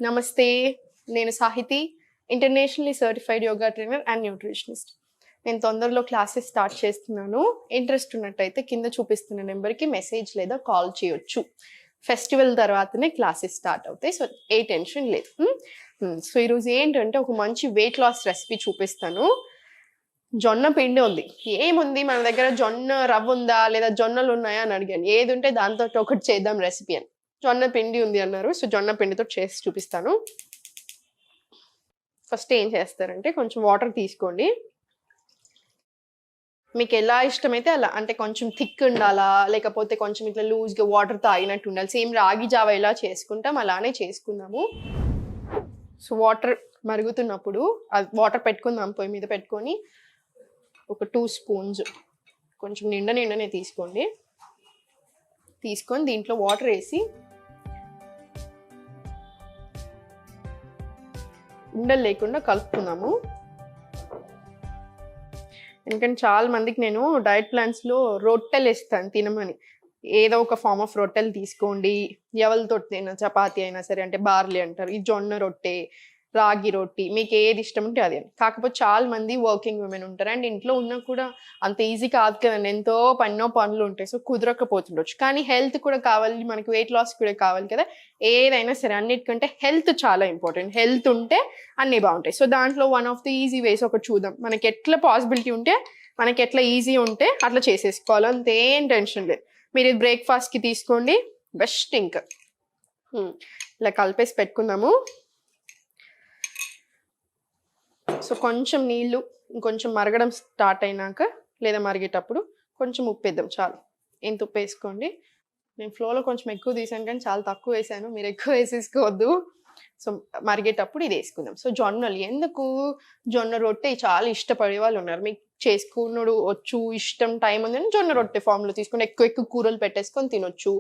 నమస్తే, నేను Sahithi, internationally certified yoga trainer and nutritionist. నేను తొందరలో క్లాసెస్ స్టార్ట్ చేస్తున్నాను. ఇంట్రెస్ట్ ఉన్నట్టయితే కింద చూపిస్తున్న నెంబర్కి మెసేజ్ లేదా కాల్ చేయొచ్చు. ఫెస్టివల్ తర్వాతనే క్లాసెస్ స్టార్ట్ అవుతాయి, సో ఏ టెన్షన్ లేదు. సో ఈరోజు ఏంటంటే ఒక మంచి వెయిట్ లాస్ రెసిపీ చూపిస్తాను. జొన్న పిండి ఉంది. ఏముంది మన దగ్గర, జొన్న రవ్వ ఉందా లేదా జొన్నలు ఉన్నాయా అని అడిగాను. ఏది ఉంటే దాంతో ఒకటి చేద్దాం రెసిపీ అని. జొన్న పిండి ఉంది అన్నారు, సో జొన్న పిండితో చేసి చూపిస్తాను. ఫస్ట్ ఏం చేస్తారంటే కొంచెం వాటర్ తీసుకోండి. మీకు ఎలా ఇష్టమైతే అలా, అంటే కొంచెం థిక్ ఉండాలా లేకపోతే కొంచెం ఇట్లా లూజ్గా వాటర్తో ఆగినట్టు ఉండాలి. సేమ్ రాగి జావ ఎలా చేసుకుంటాం అలానే చేసుకుందాము. సో వాటర్ మరుగుతున్నప్పుడు వాటర్ పెట్టుకుందాం, పొయ్యి మీద పెట్టుకొని ఒక 2 స్పూన్స్ కొంచెం నిండనే తీసుకోండి. తీసుకొని దీంట్లో వాటర్ వేసి ఉండలు లేకుండా కలుపుకుందాము. ఎందుకంటే చాలా మందికి నేను డైట్ ప్లాన్స్లో రొట్టెలు ఇస్తాను తినమని. ఏదో ఒక ఫామ్ ఆఫ్ రొట్టెలు తీసుకోండి, ఎవరితో తిన, చపాతీ అయినా సరే, అంటే బార్లీ అంటారు, ఈ జొన్న రొట్టె, రాగి రొట్టి, మీకు ఏది ఇష్టం ఉంటే అది. కాకపోతే చాలా మంది వర్కింగ్ ఉమెన్ ఉంటారు అండ్ ఇంట్లో ఉన్నా కూడా అంత ఈజీ కాదు కదండి, ఎంతో పనులు ఉంటాయి, సో కుదరకపోతుండొచ్చు. కానీ హెల్త్ కూడా కావాలి, మనకి వెయిట్ లాస్ కూడా కావాలి కదా. ఏదైనా సరే అన్నిటికంటే హెల్త్ చాలా ఇంపార్టెంట్. హెల్త్ ఉంటే అన్నీ బాగుంటాయి. సో దాంట్లో వన్ ఆఫ్ ది ఈజీ వేస్ ఒకటి చూద్దాం. మనకి ఎట్లా పాసిబిలిటీ ఉంటే, మనకి ఎట్లా ఈజీ ఉంటే అట్లా చేసేసుకోవాలి, అంతేం టెన్షన్ లేదు. మీరు ఇది బ్రేక్ఫాస్ట్కి తీసుకోండి, బెస్ట్. ఇంకా ఇలా కలిపేసి పెట్టుకుందాము. సో కొంచెం నీళ్ళు ఇంకొంచెం మరగడం స్టార్ట్ అయినాక లేదా మరిగేటప్పుడు కొంచెం ఉప్పు వేద్దాం, చాలు. ఎంత ఉప్పు వేసుకోండి. నేను ఫ్లోలో కొంచెం ఎక్కువ తీసాను కానీ చాలా తక్కువ వేసాను, మీరు ఎక్కువ వేసేసుకోవద్దు. సో మరిగేటప్పుడు ఇది వేసుకుందాం. సో జొన్నలు ఎందుకు, జొన్న రొట్టె చాలా ఇష్టపడే వాళ్ళు ఉన్నారు. మీకు చేసుకున్నాడు వచ్చు, ఇష్టం, టైం ఉందని జొన్న రొట్టె ఫామ్లో తీసుకుని ఎక్కువ కూరలు పెట్టేసుకొని తినొచ్చు.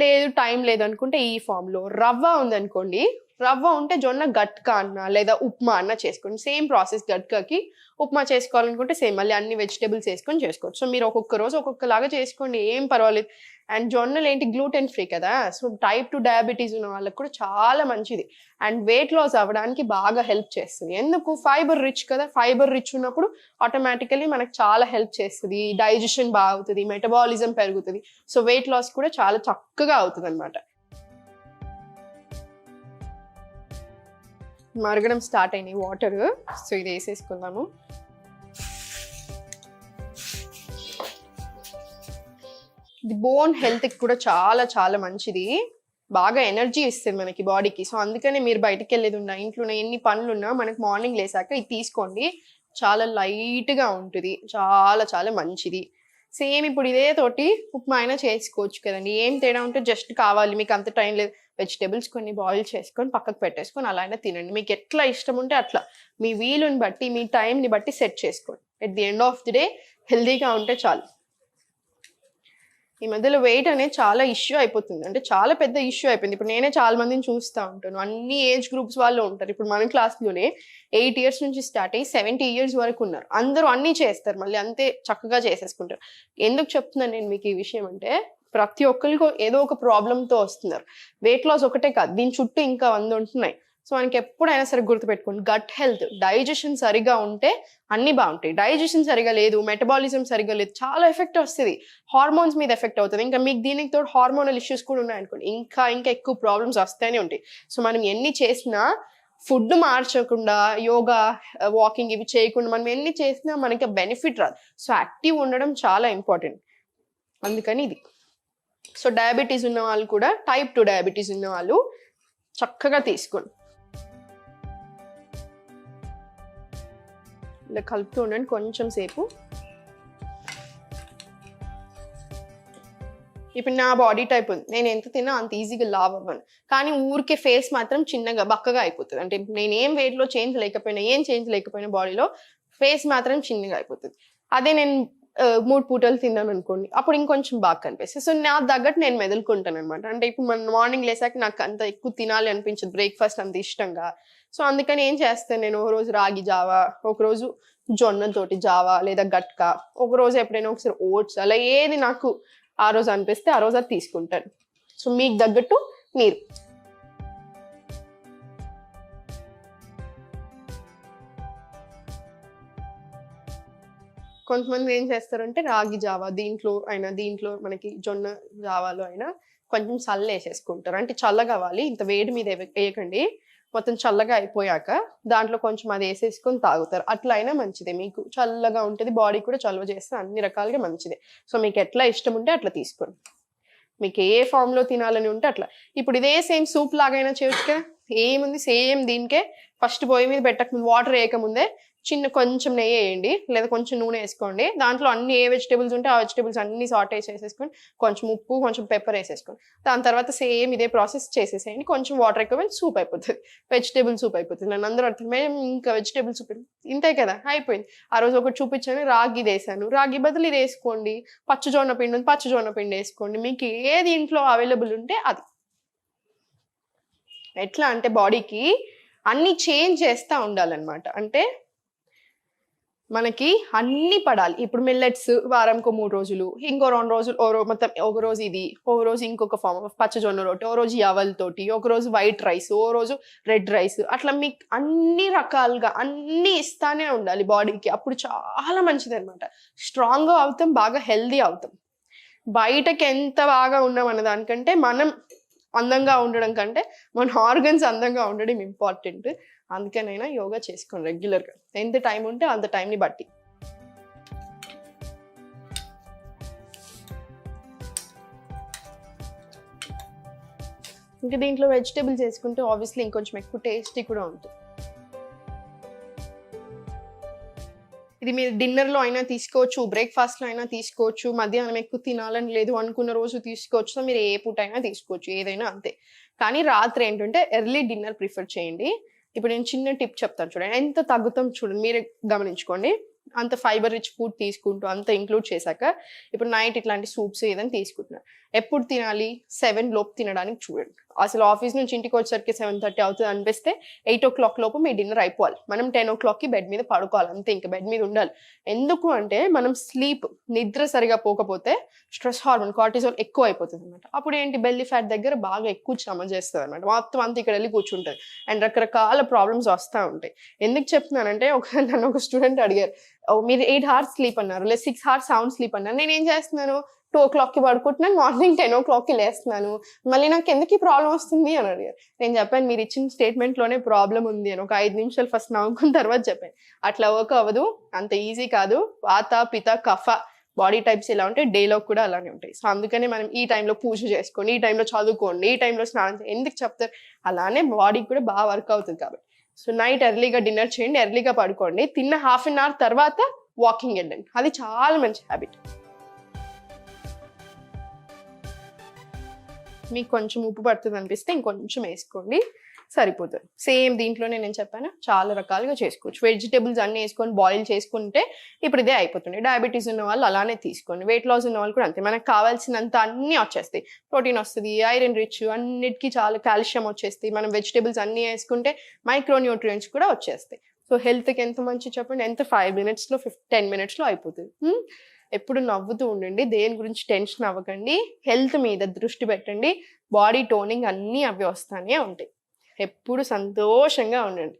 లేదు టైం లేదనుకుంటే ఈ ఫామ్లో. రవ్వ ఉందనుకోండి, రవ్వ ఉంటే జొన్న గట్కా అన్న లేదా ఉప్మా అన్న చేసుకోండి. Same process. గట్కాకి ఉప్మా చేసుకోవాలనుకుంటే సేమ్ మళ్ళీ అన్ని వెజిటేబుల్స్ వేసుకొని చేసుకోవచ్చు. సో మీరు ఒక్కొక్క రోజు ఒక్కొక్కలాగా చేసుకోండి, ఏం పర్వాలేదు. అండ్ జొన్నలు ఏంటి, గ్లూటెన్ ఫ్రీ కదా, సో టైప్ 2 డయాబెటీస్ ఉన్న వాళ్ళకి కూడా చాలా మంచిది. అండ్ వెయిట్ లాస్ అవ్వడానికి బాగా హెల్ప్ చేస్తుంది. ఎందుకు, ఫైబర్ రిచ్ కదా. ఫైబర్ రిచ్ ఉన్నప్పుడు ఆటోమేటికలీ మనకు చాలా హెల్ప్ చేస్తుంది. డైజెషన్ బాగా అవుతుంది, మెటబాలిజం పెరుగుతుంది. సో వెయిట్ లాస్ కూడా చాలా చక్కగా అవుతుంది అనమాట. మరగడం స్టార్ట్ అయినాయి వాటర్, సో ఇది వేసేసుకుందాము. ఇది బోన్ హెల్త్కి కూడా చాలా చాలా మంచిది, బాగా ఎనర్జీ ఇస్తుంది మనకి బాడీకి. సో అందుకనే మీరు బయటకు వెళ్ళేది ఉన్నా, ఇంట్లో ఎన్ని పనులున్నా, మనకు మార్నింగ్ లేసాక ఇది తీసుకోండి. చాలా లైట్గా ఉంటుంది, చాలా చాలా మంచిది. సేమ్ ఇప్పుడు ఇదే తోటి ఉప్మా అయినా చేసుకోవచ్చు కదండి. ఏం తేడా ఉంటే, జస్ట్ కావాలి మీకు అంత టైం లేదు, వెజిటేబుల్స్ కొన్ని బాయిల్ చేసుకొని పక్కకు పెట్టేసుకొని అలా అయినా తినండి. మీకు ఎట్లా ఇష్టం ఉంటే అట్లా, మీ వీలుని బట్టి, మీ టైంని బట్టి సెట్ చేసుకోండి. At the end of the day హెల్దీగా ఉంటే చాలు. ఈ మధ్యలో వెయిట్ అనేది చాలా ఇష్యూ అయిపోతుంది, అంటే చాలా పెద్ద ఇష్యూ అయిపోయింది. ఇప్పుడు నేనే చాలా మందిని చూస్తూ ఉంటాను, అన్ని ఏజ్ గ్రూప్స్ వాళ్ళు ఉంటారు. ఇప్పుడు మన క్లాస్లోనే 8 years నుంచి స్టార్ట్ అయ్యి 70 years వరకు ఉన్నారు. అందరూ అన్నీ చేస్తారు, మళ్ళీ అంతే చక్కగా చేసేసుకుంటారు. ఎందుకు చెప్తున్నాను నేను మీకు ఈ విషయం అంటే, ప్రతి ఒక్కరికి ఏదో ఒక ప్రాబ్లంతో వస్తున్నారు. వెయిట్ లాస్ ఒకటే కాదు, దీని చుట్టూ ఇంకా 100 ఉంటున్నాయి. సో మనకి ఎప్పుడైనా సరే గుర్తుపెట్టుకోండి, గట్ హెల్త్, డైజెషన్ సరిగా ఉంటే అన్నీ బాగుంటాయి. డైజెషన్ సరిగా లేదు, మెటబాలిజం సరిగా లేదు, చాలా ఎఫెక్ట్ వస్తుంది, హార్మోన్స్ మీద ఎఫెక్ట్ అవుతుంది. ఇంకా మీకు దీనికి తోడు హార్మోనల్ ఇష్యూస్ కూడా ఉన్నాయనుకోండి, ఇంకా ఎక్కువ ప్రాబ్లమ్స్ వస్తూనే ఉంటాయి. సో మనం ఎన్ని చేసినా, ఫుడ్ మార్చకుండా, యోగా, వాకింగ్ ఇవి చేయకుండా మనం ఎన్ని చేసినా మనకి బెనిఫిట్ రాదు. సో యాక్టివ్ ఉండడం చాలా ఇంపార్టెంట్, అందుకని ఇది. సో డయాబెటీస్ ఉన్న వాళ్ళు కూడా, టైప్ 2 డయాబెటీస్ ఉన్న వాళ్ళు చక్కగా తీసుకోండి. ఇలా కలుపుతూ ఉండండి కొంచెం సేపు. ఇప్పుడు నా బాడీ టైప్ ఉంది, నేను ఎంత తిన్నా అంత ఈజీగా లావ్ అవ్వను, కానీ ఊరికే ఫేస్ మాత్రం చిన్నగా బక్కగా అయిపోతుంది. అంటే నేనేం వెయిట్లో చేంజ్ లేకపోయినా బాడీలో ఫేస్ మాత్రం చిన్నగా అయిపోతుంది. అదే నేను 3 పూటలు తిన్నాను అనుకోండి, అప్పుడు ఇంకొంచెం బాగా కనిపిస్తుంది. సో నా తగ్గట్టు నేను మెదులుకుంటాను అనమాట. అంటే ఇప్పుడు మన మార్నింగ్ లేసాక నాకు అంత ఎక్కువ తినాలి అనిపించదు, బ్రేక్ఫాస్ట్ అంత ఇష్టంగా. సో అందుకని ఏం చేస్తాను నేను, ఒక రోజు రాగి జావా, ఒకరోజు జొన్నతోటి జావా లేదా గట్కా, ఒకరోజు ఎప్పుడైనా ఒకసారి ఓట్స్, అలా ఏది నాకు ఆ రోజు అనిపిస్తే ఆ రోజు అది తీసుకుంటాను. సో మీకు తగ్గట్టు మీరు కొంతమంది ఏం చేస్తారంటే రాగి జావా దీంట్లో మనకి జొన్న జావాలో అయినా కొంచెం చల్ల వేసేసుకుంటారు. అంటే చల్లగా అవ్వాలి, ఇంత వేడి మీద వేయకండి. మొత్తం చల్లగా అయిపోయాక దాంట్లో కొంచెం అది వేసేసుకొని తాగుతారు. అట్లా అయినా మంచిదే, మీకు చల్లగా ఉంటుంది, బాడీ కూడా చల్లవ చేస్తే అన్ని రకాలుగా మంచిదే. సో మీకు ఎట్లా ఇష్టం ఉంటే అట్లా తీసుకోండి, మీకు ఏ ఫామ్లో తినాలని ఉంటే అట్లా. ఇప్పుడు ఇదే సేమ్ సూప్ లాగైనా చేయొచ్చుగా, ఏముంది సేమ్ దీనికే ఫస్ట్ పొయ్యి మీద పెట్టక వాటర్ వేయకముందే కొంచెం నెయ్యి వేయండి, లేదా కొంచెం నూనె వేసుకోండి. దాంట్లో అన్ని ఏ వెజిటేబుల్స్ ఉంటే ఆ వెజిటేబుల్స్ అన్ని సాటే చేసేసుకొని కొంచెం ఉప్పు కొంచెం పెప్పర్ వేసేసుకోండి. దాని తర్వాత సేమ్ ఇదే ప్రాసెస్ చేసేసేయండి. కొంచెం వాటర్ ఎక్కువ సూప్ అయిపోతుంది, వెజిటేబుల్ సూప్ అయిపోతుంది. నన్ను అందరూ అర్థం మేము ఇంకా వెజిటేబుల్ సూప్ ఇంతే కదా అయిపోయింది. ఆ రోజు ఒకటి చూపించాను, రాగి వేసాను, రాగి బదులు ఇది వేసుకోండి. పచ్చజొన్న పిండి ఉంది, పచ్చజొన్న పిండి వేసుకోండి. మీకు ఏది ఇంట్లో అవైలబుల్ ఉంటే అది. ఎట్లా అంటే బాడీకి అన్ని చేంజ్ చేస్తూ ఉండాలన్నమాట. అంటే మనకి అన్ని పడాలి. ఇప్పుడు మిల్లెట్స్ వారంకో 3 రోజులు, ఇంకో 2 రోజులు మొత్తం ఒక రోజు ఇది, ఒక రోజు ఇంకొక ఫామ్ ఆఫ్ పచ్చజొన్న రొట్టె, ఓ రోజు యవలతోటి, ఒక రోజు వైట్ రైస్, ఓ రోజు రెడ్ రైస్. అట్లా మీకు అన్ని రకాలుగా అన్ని ఇస్తానే ఉండాలి బాడీకి. అప్పుడు చాలా మంచిది అనమాట. స్ట్రాంగ్గా అవుతాం, బాగా హెల్దీ అవుతాం. బయటకి ఎంత బాగా ఉన్నాం అన్న దానికంటే మనం అందంగా ఉండడం కంటే మన ఆర్గన్స్ అందంగా ఉండడం ఇంపార్టెంట్. అందుకనైనా యోగా చేసుకోండి రెగ్యులర్గా, ఎంత టైం ఉంటే అంత టైంని బట్టి. ఇంకా దీంట్లో వెజిటేబుల్స్ వేసుకుంటే ఆబ్వియస్లీ ఇంకొంచెం ఎక్కువ టేస్టీ కూడా ఉంటుంది. ఇది మీరు డిన్నర్లో అయినా తీసుకోవచ్చు, బ్రేక్ఫాస్ట్లో అయినా తీసుకోవచ్చు, మధ్యాహ్నం ఎక్కువ తినాలని లేదు అనుకున్న రోజు తీసుకోవచ్చు. సో మీరు ఏ పూట అయినా తీసుకోవచ్చు, ఏదైనా అంతే. కానీ రాత్రి ఏంటంటే ఎర్లీ డిన్నర్ ప్రిఫర్ చేయండి. ఇప్పుడు నేను చిన్న టిప్ చెప్తాను చూడండి, ఎంత తగ్గుతాం చూడండి, మీరే గమనించుకోండి. అంత ఫైబర్ రిచ్ ఫుడ్ తీసుకుంటూ అంత ఇంక్లూడ్ చేశాక ఇప్పుడు నైట్ ఇట్లాంటి సూప్స్ ఏదైనా తీసుకుంటున్నారు. ఎప్పుడు తినాలి? 7 లోపు తినడానికి చూడండి. అసలు ఆఫీస్ నుంచి ఇంటికి వచ్చేసరికి 7:30 అవుతుంది అనిపిస్తే 8 o'clock లోపు మీ డిన్నర్ అయిపోవాలి. మనం 10 o'clockకి బెడ్ మీద పడుకోవాలి అంతే, ఇంకా బెడ్ మీద ఉండాలి. ఎందుకు అంటే మనం నిద్ర సరిగా పోకపోతే స్ట్రెస్ హార్మోన్ కార్టిజోల్ ఎక్కువ అయిపోతుంది అనమాట. అప్పుడు ఏంటి, బెల్లీ ఫ్యాట్ దగ్గర బాగా ఎక్కువ శ్రమ చేస్తుంది అనమాట. మొత్తం అంతా ఇక్కడ వెళ్ళి కూర్చుంటుంది అండ్ రకరకాల ప్రాబ్లమ్స్ వస్తూ ఉంటాయి. ఎందుకు చెప్తున్నానంటే నన్ను ఒక స్టూడెంట్ అడిగారు, మీరు 8 hours స్లీప్ అన్నారు, లేదా 6 hours సౌండ్ స్లీప్ అన్నారు. నేను ఏం చేస్తున్నాను, 2 o'clockకి పడుకుంటున్నాను, మార్నింగ్ 10 o'clockకి లేస్తున్నాను, మళ్ళీ నాకు ఎందుకు ఈ ప్రాబ్లం వస్తుంది అని అడిగారు. నేను చెప్పాను, మీరు ఇచ్చిన స్టేట్మెంట్లోనే ప్రాబ్లం ఉంది అని. ఒక 5 నిమిషాలు ఫస్ట్ నవ్వుకున్న తర్వాత చెప్పాను. అట్లా వర్క్ అవ్వదు, అంత ఈజీ కాదు. వాత పిత కఫ బాడీ టైప్స్ ఎలా ఉంటాయి, డేలో కూడా అలానే ఉంటాయి. సో అందుకనే మనం ఈ టైంలో పూజ చేసుకోండి, ఈ టైంలో చదువుకోండి, ఈ టైంలో స్నానం చేయండి ఎందుకు చెప్తారు, అలానే బాడీకి కూడా బాగా వర్క్ అవుతుంది కాబట్టి. సో నైట్ ఎర్లీగా డిన్నర్ చేయండి, ఎర్లీగా పడుకోండి, తిన్న 1/2 hour తర్వాత వాకింగ్ వెళ్ళండి. అది చాలా మంచి హ్యాబిట్. మీకు కొంచెం ఉప్పు పడుతుంది అనిపిస్తే ఇంకొంచెం వేసుకోండి, సరిపోతుంది. సేమ్ దీంట్లోనే నేను చెప్పాను, చాలా రకాలుగా చేసుకోవచ్చు. వెజిటేబుల్స్ అన్ని వేసుకొని బాయిల్ చేసుకుంటే ఇప్పుడు ఇదే అయిపోతుంది. డయాబెటీస్ ఉన్న వాళ్ళు అలానే తీసుకోండి, వెయిట్ లాస్ ఉన్న వాళ్ళు కూడా అంతే. మనకు కావాల్సినంత అన్నీ వచ్చేస్తాయి, ప్రోటీన్ వస్తుంది, ఐరన్ రిచ్, అన్నిటికీ చాలా కాల్షియం వచ్చేస్తాయి. మనం వెజిటేబుల్స్ అన్నీ వేసుకుంటే మైక్రో న్యూట్రియంట్స్ కూడా వచ్చేస్తాయి. సో హెల్త్కి ఎంత మంచి చెప్పండి, ఎంత 5 minutesలో 10 minutesలో అయిపోతుంది. ఎప్పుడు నవ్వుతూ ఉండండి, దేని గురించి టెన్షన్ అవ్వకండి, హెల్త్ మీద దృష్టి పెట్టండి, బాడీ టోనింగ్ అన్నీ అవి వస్తానే ఉంటాయి. ఎప్పుడు సంతోషంగా ఉండండి.